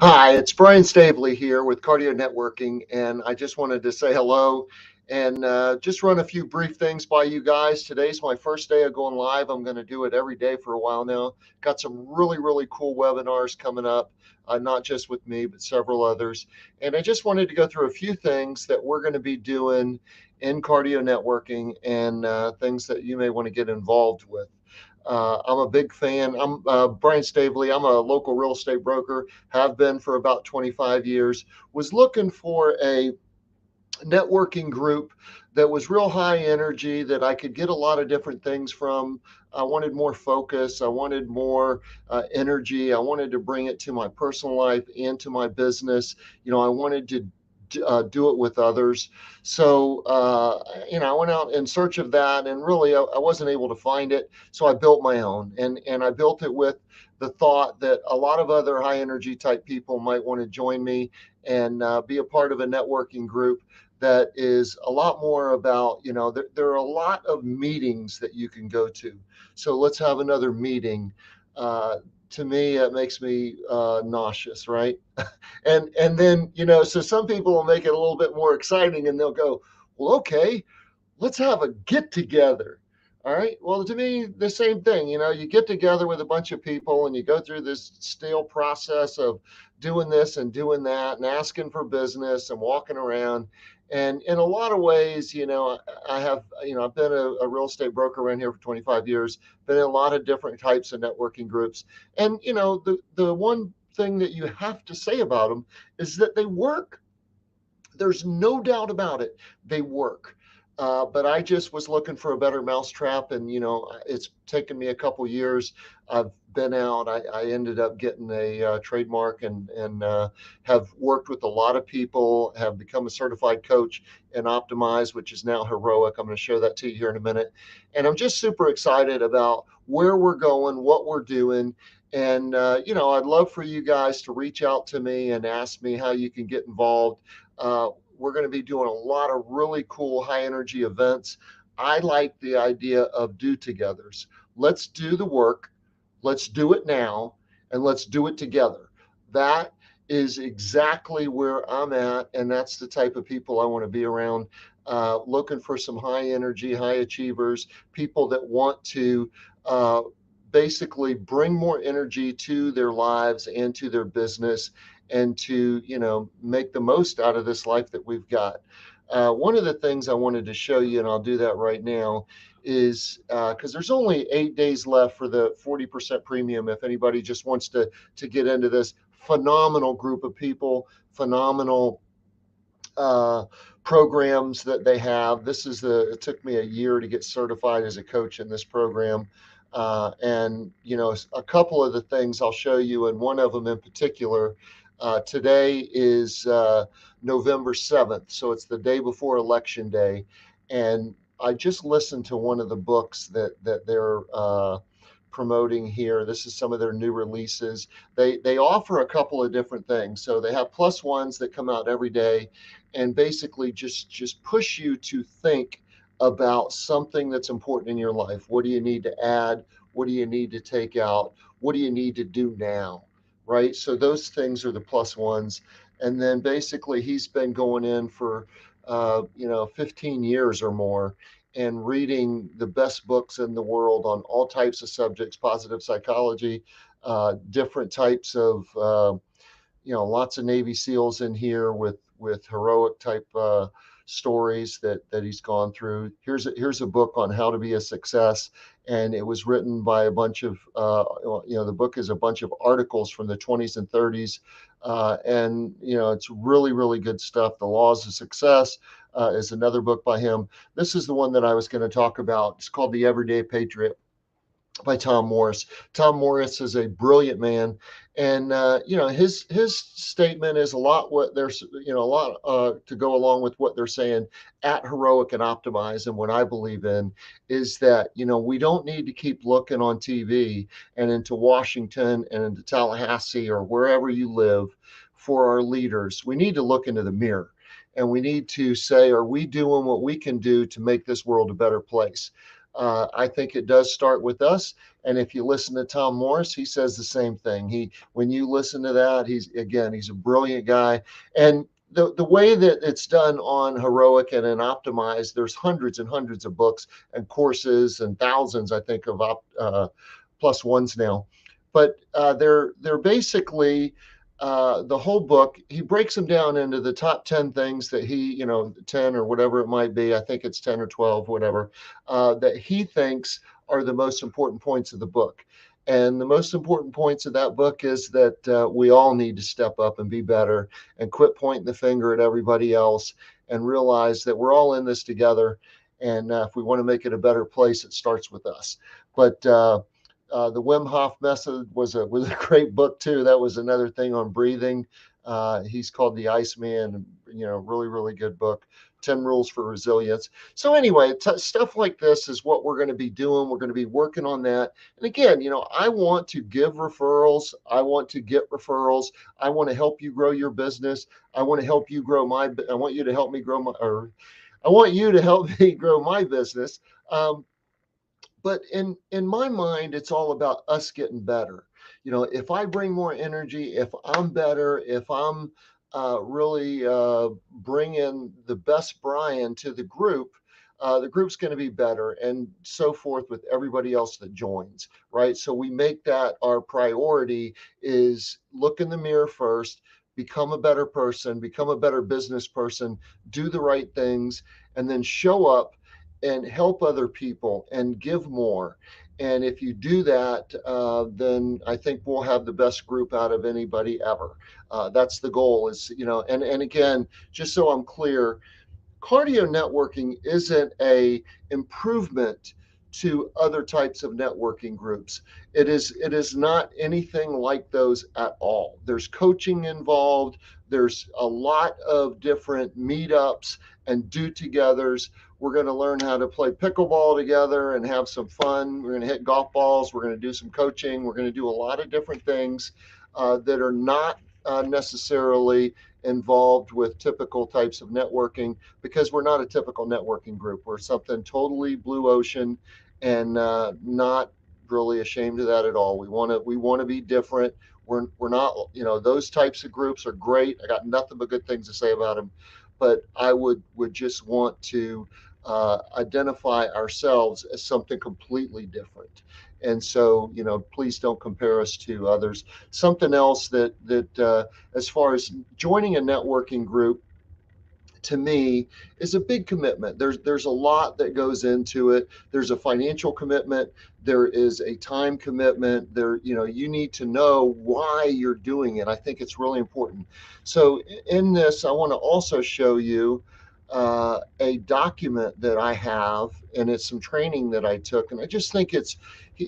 Hi, it's Brian Stavely here with Cardio Networking, and I just wanted to say hello and just run a few brief things by you guys. Today's my first day of going live. I'm going to do it every day for a while now. Got some really cool webinars coming up, not just with me, but several others. And I just wanted to go through a few things that we're going to be doing in Cardio Networking and things that you may want to get involved with. I'm a big fan. I'm Brian Stavely. I'm a local real estate broker, have been for about 25 years. Was looking for a networking group that was real high energy that I could get a lot of different things from. I wanted more focus. I wanted more energy. I wanted to bring it to my personal life and to my business. I wanted to do it with others. So, I went out in search of that, and really, I wasn't able to find it. So I built my own, and I built it with the thought that a lot of other high energy type people might want to join me and be a part of a networking group that is a lot more about, there are a lot of meetings that you can go to. So let's have another meeting. To me, it makes me nauseous, right? And then, so some people will make it a little bit more exciting and they'll go, well, okay, let's have a get together. All right. Well, to me, the same thing. You get together with a bunch of people and you go through this stale process of doing this and doing that and asking for business and walking around. And in a lot of ways, I have, I've been a real estate broker around here for 25 years, been in a lot of different types of networking groups. And, the one thing that you have to say about them is that they work. There's no doubt about it. They work. But I just was looking for a better mousetrap, and it's taken me a couple years. I've been out. I ended up getting a trademark and have worked with a lot of people. Have become a certified coach in Optimize, which is now Heroic. I'm going to show that to you here in a minute, and I'm just super excited about where we're going, what we're doing. And I'd love for you guys to reach out to me and ask me how you can get involved. We're going to be doing a lot of really cool high energy events. I like the idea of do togethers. Let's do the work, let's do it now, and let's do it together. That is exactly where I'm at, and that's the type of people I want to be around. Looking for some high energy, high achievers, people that want to basically bring more energy to their lives and to their business and to make the most out of this life that we've got. One of the things I wanted to show you, and I'll do that right now, is because there's only 8 days left for the 40% premium. If anybody just wants to get into this phenomenal group of people, phenomenal uh, programs that they have. It took me a year to get certified as a coach in this program. And, a couple of the things I'll show you, and one of them in particular, today is November 7th. So it's the day before Election Day. And I just listened to one of the books that they're promoting here. This is some of their new releases. They offer a couple of different things. So they have plus ones that come out every day and basically just push you to think about something that's important in your life. What do you need to add? What do you need to take out? What do you need to do now? Right? So those things are the plus ones. And then basically he's been going in for 15 years or more and reading the best books in the world on all types of subjects, positive psychology, different types of lots of Navy SEALs in here with heroic type stories that he's gone through. Here's a book on how to be a success, and it was written by a bunch of the book is a bunch of articles from the 20s and 30s, and it's really good stuff. The Laws of Success is another book by him. This is the one that I was going to talk about. It's called The Everyday Patriot by Tom Morris. Tom Morris is a brilliant man, and his statement is a lot what there's a lot to go along with what they're saying at Heroic and Optimize. And what I believe in is that we don't need to keep looking on TV and into Washington and into Tallahassee or wherever you live for our leaders. We need to look into the mirror. And we need to say, are we doing what we can do to make this world a better place? I think it does start with us. And if you listen to Tom Morris, he says the same thing. When you listen to that, he's a brilliant guy. And the way that it's done on Heroic and in Optimize, there's hundreds and hundreds of books and courses and thousands, I think, of plus ones now. But they're basically the whole book. He breaks them down into the top 10 things that 10 or whatever it might be. I think it's 10 or 12, whatever, that he thinks are the most important points of the book. And the most important points of that book is that we all need to step up and be better and quit pointing the finger at everybody else and realize that we're all in this together. And if we want to make it a better place, it starts with us. But the Wim Hof Method was a great book too. That was another thing on breathing. He's called the Iceman. Really really good book. 10 Rules for Resilience. So anyway, stuff like this is what we're going to be doing. We're going to be working on that. And again, I want to give referrals. I want to get referrals. I want to help you grow your business. I want to help you grow I want you to help me grow I want you to help me grow my business. But in my mind, it's all about us getting better. If I bring more energy, if I'm better, if I'm really bringing the best Brian to the group's going to be better, and so forth with everybody else that joins, right? So we make that our priority: is look in the mirror first, become a better person, become a better business person, do the right things, and then show up and help other people and give more. And if you do that, then I think we'll have the best group out of anybody ever. That's the goal. And again, just so I'm clear, cardio networking isn't a improvement to other types of networking groups. It is not anything like those at all. There's coaching involved. There's a lot of different meetups and do-togethers. We're going to learn how to play pickleball together and have some fun. We're going to hit golf balls. We're going to do some coaching. We're going to do a lot of different things that are not necessarily involved with typical types of networking, because we're not a typical networking group. We're something totally blue ocean, and not really ashamed of that at all. We want to be different. We're not, those types of groups are great. I got nothing but good things to say about them, but I would just want to identify ourselves as something completely different. And so, please don't compare us to others. Something else that as far as joining a networking group, to me, is a big commitment. There's a lot that goes into it. There's a financial commitment. There is a time commitment. You need to know why you're doing it. I think it's really important. So in this, I want to also show you a document that I have, and it's some training that I took. And I just think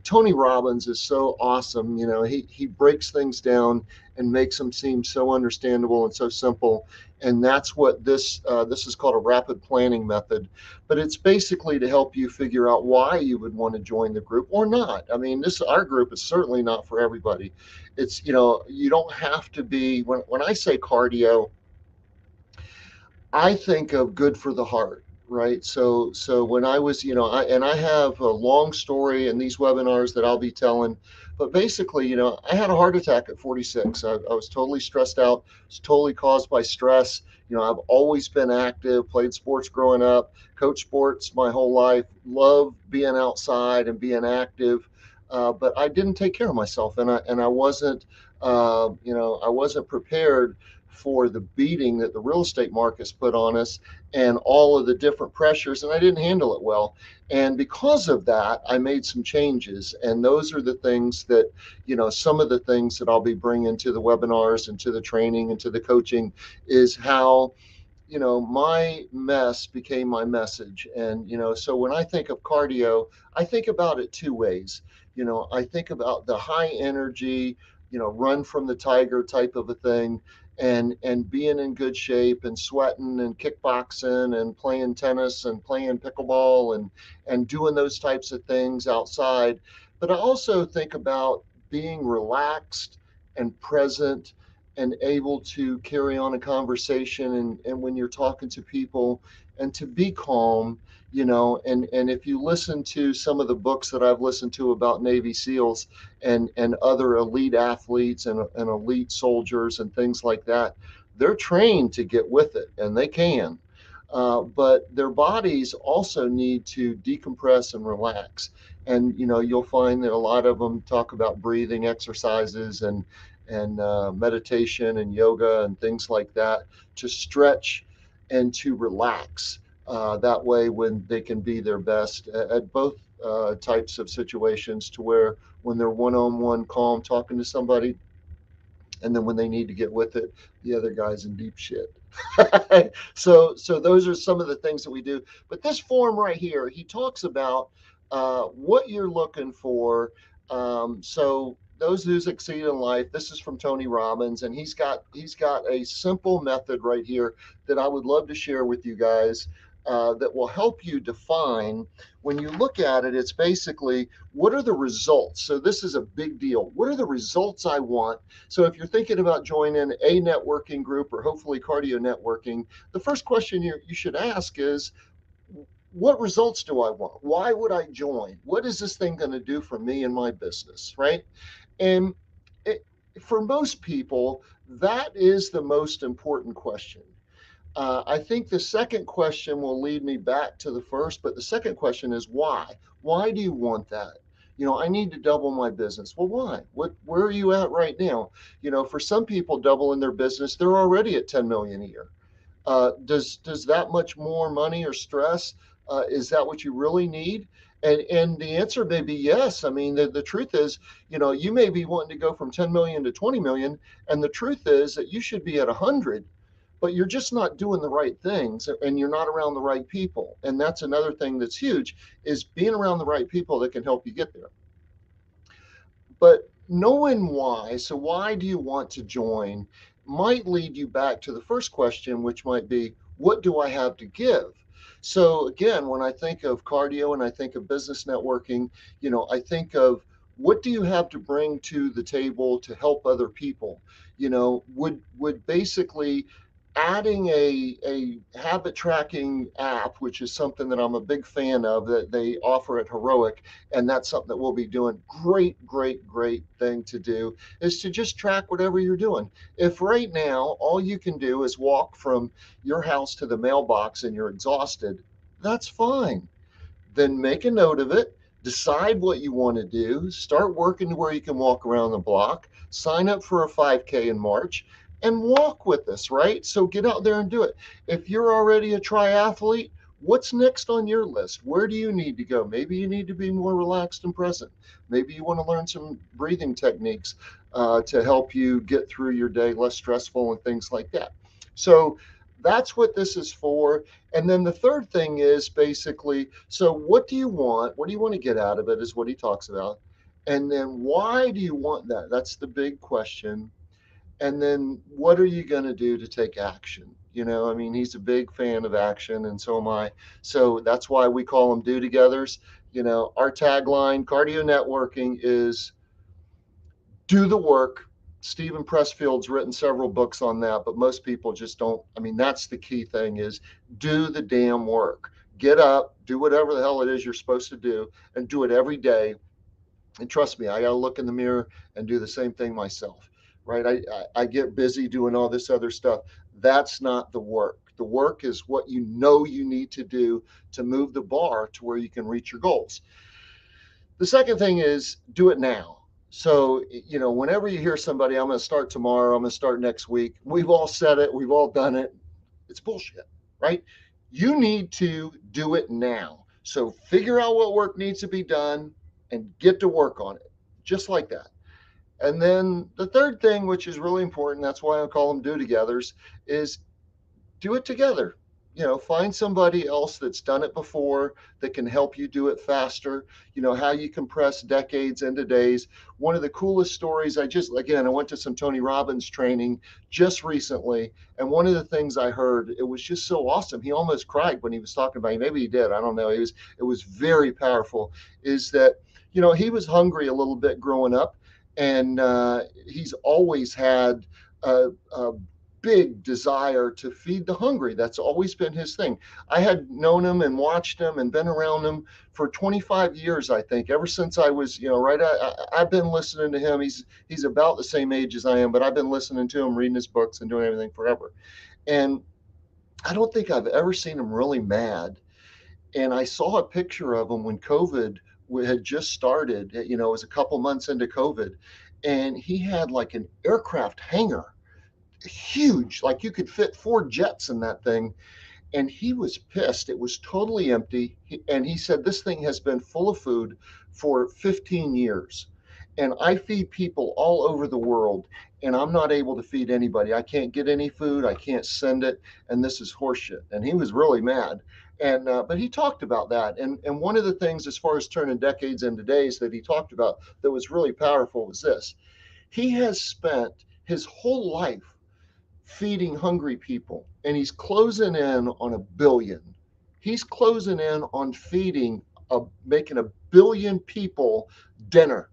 Tony Robbins is so awesome. He breaks things down and makes them seem so understandable and so simple. And that's what this is called: a rapid planning method. But it's basically to help you figure out why you would want to join the group or not. I mean, our group is certainly not for everybody. It's, you don't have to be, when I say cardio, I think of good for the heart, right? So when I was, I have a long story in these webinars that I'll be telling, but basically, I had a heart attack at 46. I was totally stressed out. It's totally caused by stress. I've always been active, played sports growing up, coached sports my whole life, loved being outside and being active. But I didn't take care of myself, and I wasn't, I wasn't prepared for the beating that the real estate markets put on us and all of the different pressures, and I didn't handle it well. And because of that, I made some changes, and those are the things that, some of the things that I'll be bringing to the webinars and to the training and to the coaching, is how my mess became my message. And so when I think of cardio, I think about it two ways. I think about the high energy, run from the tiger type of a thing, and being in good shape and sweating and kickboxing and playing tennis and playing pickleball and doing those types of things outside. But I also think about being relaxed and present and able to carry on a conversation, and when you're talking to people, and to be calm, and if you listen to some of the books that I've listened to about Navy SEALs and other elite athletes and elite soldiers and things like that, they're trained to get with it, and they can. But their bodies also need to decompress and relax. And you'll find that a lot of them talk about breathing exercises and meditation and yoga and things like that to stretch and to relax. That way, when they can be their best at both types of situations, to where when they're one-on-one calm talking to somebody, and then when they need to get with it, the other guy's in deep shit. So those are some of the things that we do. But this form right here, he talks about what you're looking for. So those who succeed in life. This is from Tony Robbins, and he's got a simple method right here that I would love to share with you guys. That will help you define. When you look at it, it's basically, what are the results? So this is a big deal. What are the results I want? So if you're thinking about joining a networking group or hopefully cardio networking, the first question you should ask is, what results do I want? Why would I join? What is this thing going to do for me and my business, right? And it, for most people, that is the most important question. I think the second question will lead me back to the first, but the second question is why? Why do you want that? I need to double my business. Well, why? Where are you at right now? For some people, doubling their business, they're already at 10 million a year. Does that much more money or stress? Is that what you really need? And the answer may be yes. I mean, the truth is, you may be wanting to go from 10 million to 20 million, and the truth is that you should be at 100, but you're just not doing the right things, and you're not around the right people. And that's another thing that's huge, is being around the right people that can help you get there. But knowing why, so why do you want to join, might lead you back to the first question, which might be, what do I have to give? So again, when I think of cardio and I think of business networking, I think of, what do you have to bring to the table to help other people? Would basically adding a habit tracking app, which is something that I'm a big fan of, that they offer at Heroic, and that's something that we'll be doing. Great, great, great thing to do, is to just track whatever you're doing. If right now all you can do is walk from your house to the mailbox and you're exhausted, that's fine. Then make a note of it. Decide what you want to do. Start working to where you can walk around the block. Sign up for a 5K in March and walk with us, right? So get out there and do it. If you're already a triathlete, what's next on your list? Where do you need to go? Maybe you need to be more relaxed and present. Maybe you want to learn some breathing techniques to help you get through your day less stressful and things like that. So that's what this is for. And then the third thing is basically, so what do you want? What do you want to get out of it, is what he talks about. And then why do you want that? That's the big question. And then what are you going to do to take action? I mean, he's a big fan of action, and so am I. So that's why we call them do togethers. Our tagline, cardio networking, is do the work. Stephen Pressfield's written several books on that, but most people just don't. I mean, that's the key thing, is do the damn work. Get up, do whatever the hell it is you're supposed to do, and do it every day. And trust me, I got to look in the mirror and do the same thing myself, right? I get busy doing all this other stuff. That's not the work. The work is what you know you need to do to move the bar to where you can reach your goals. The second thing is, do it now. So, whenever you hear somebody, I'm going to start tomorrow, I'm going to start next week, we've all said it, we've all done it. It's bullshit, right? You need to do it now. So figure out what work needs to be done and get to work on it, just like that. And then the third thing, which is really important, that's why I call them do togethers, is do it together. Find somebody else that's done it before that can help you do it faster. How you compress decades into days. One of the coolest stories, I went to some Tony Robbins training just recently, and one of the things I heard, it was just so awesome. He almost cried when he was talking about it. Maybe he did, I don't know. It was very powerful. Is that, he was hungry a little bit growing up, and he's always had a big desire to feed the hungry. That's always been his thing. I had known him and watched him and been around him for 25 years, I think, ever since I was, right. I've been listening to him. He's about the same age as I am, but I've been listening to him, reading his books, and doing everything forever. And I don't think I've ever seen him really mad. And I saw a picture of him when COVID had just started. It was a couple months into COVID, and he had like an aircraft hangar, huge, like you could fit 4 jets in that thing. And he was pissed. It was totally empty. And he said, "This thing has been full of food for 15 years. And I feed people all over the world, and I'm not able to feed anybody. I can't get any food. I can't send it. And this is horseshit." And he was really mad. And but he talked about that. And one of the things, as far as turning decades into days, that he talked about that was really powerful was this: he has spent his whole life feeding hungry people, and he's closing in on 1 billion. He's closing in on making 1 billion people dinner.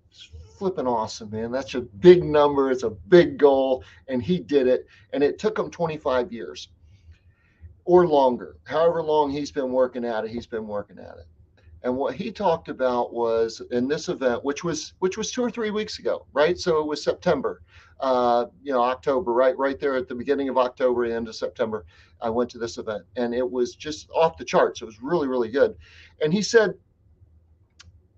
It's flipping awesome, man. That's a big number. It's a big goal, and he did it. And it took him 25 years or longer. However long he's been working at it, he's been working at it. And what he talked about was in this event, which was 2 or 3 weeks ago, right? So it was September, October, right there at the beginning of October, the end of September. I went to this event, and it was just off the charts. It was really, really good. And he said,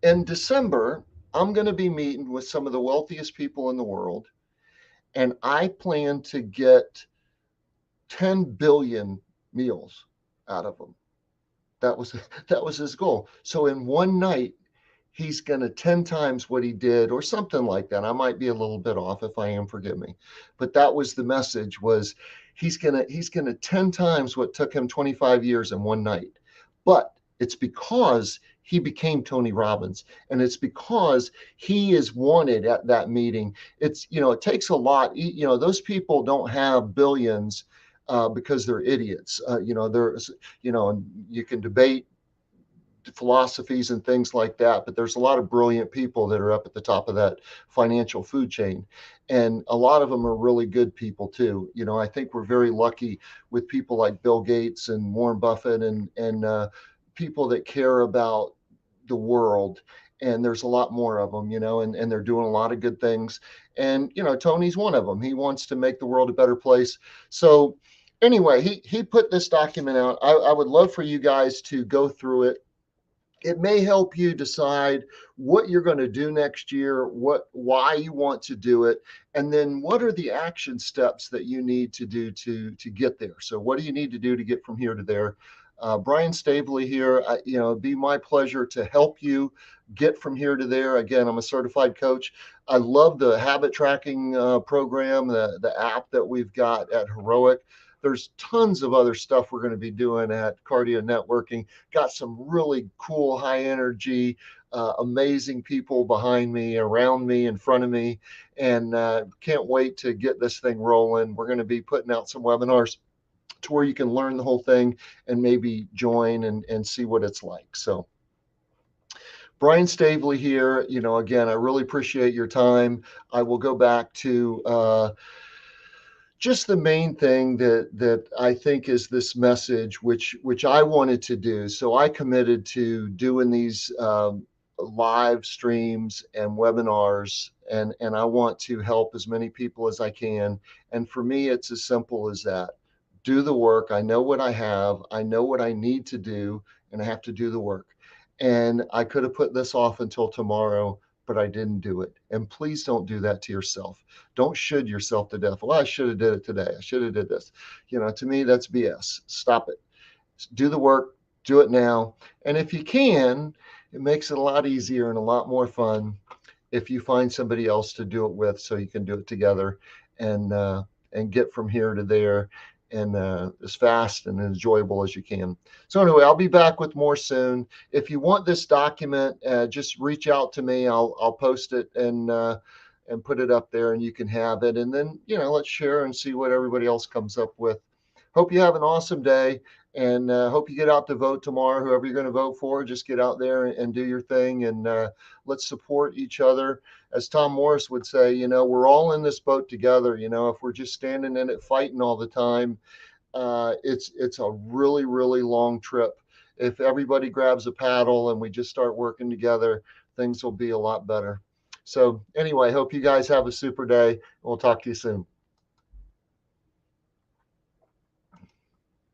in December, I'm going to be meeting with some of the wealthiest people in the world, and I plan to get 10 billion meals out of them. That was that was his goal. So in one night, he's going to 10 times what he did, or something like that. I might be a little bit off. If I am, forgive me. But that was the message: was he's going to 10 times what took him 25 years in one night. But it's because he became Tony Robbins, and it's because he is wanted at that meeting. It takes a lot. Those people don't have billions because they're idiots. And you can debate philosophies and things like that, but there's a lot of brilliant people that are up at the top of that financial food chain, and a lot of them are really good people too. I think we're very lucky with people like Bill Gates and Warren Buffett, and people that care about the world. And there's a lot more of them, and they're doing a lot of good things. And Tony's one of them. He wants to make the world a better place. So anyway, he put this document out. I would love for you guys to go through it. It may help you decide what you're going to do next year, why you want to do it, and then what are the action steps that you need to do to get there. So what do you need to do to get from here to there? Brian Staveley here. It'd be my pleasure to help you get from here to there. Again, I'm a certified coach. I love the habit tracking program, the app that we've got at Heroic. There's tons of other stuff we're going to be doing at Cardio Networking. Got some really cool, high energy, amazing people behind me, around me, in front of me, and can't wait to get this thing rolling. We're going to be putting out some webinars to where you can learn the whole thing and maybe join and see what it's like. So Brian Staveley here. Again, I really appreciate your time. I will go back to just the main thing that I think is this message, which I wanted to do. So I committed to doing these live streams and webinars, and I want to help as many people as I can. And for me, it's as simple as that. Do the work. I know what I have. I know what I need to do, and I have to do the work. And I could have put this off until tomorrow, but I didn't do it. And please don't do that to yourself. Don't should yourself to death. Well, I should have did it today. I should have did this. To me, that's BS. Stop it. Do the work. Do it now. And if you can, it makes it a lot easier and a lot more fun if you find somebody else to do it with, so you can do it together and get from here to there, and as fast and enjoyable as you can. So anyway, I'll be back with more soon. If you want this document, just reach out to me. I'll post it and put it up there, and you can have it. And then let's share and see what everybody else comes up with. Hope you have an awesome day, And hope you get out to vote tomorrow. Whoever you're going to vote for, just get out there and do your thing. And let's support each other. As Tom Morris would say, we're all in this boat together. If we're just standing in it fighting all the time, it's a really, really long trip. If everybody grabs a paddle and we just start working together, things will be a lot better. So anyway, hope you guys have a super day. We'll talk to you soon.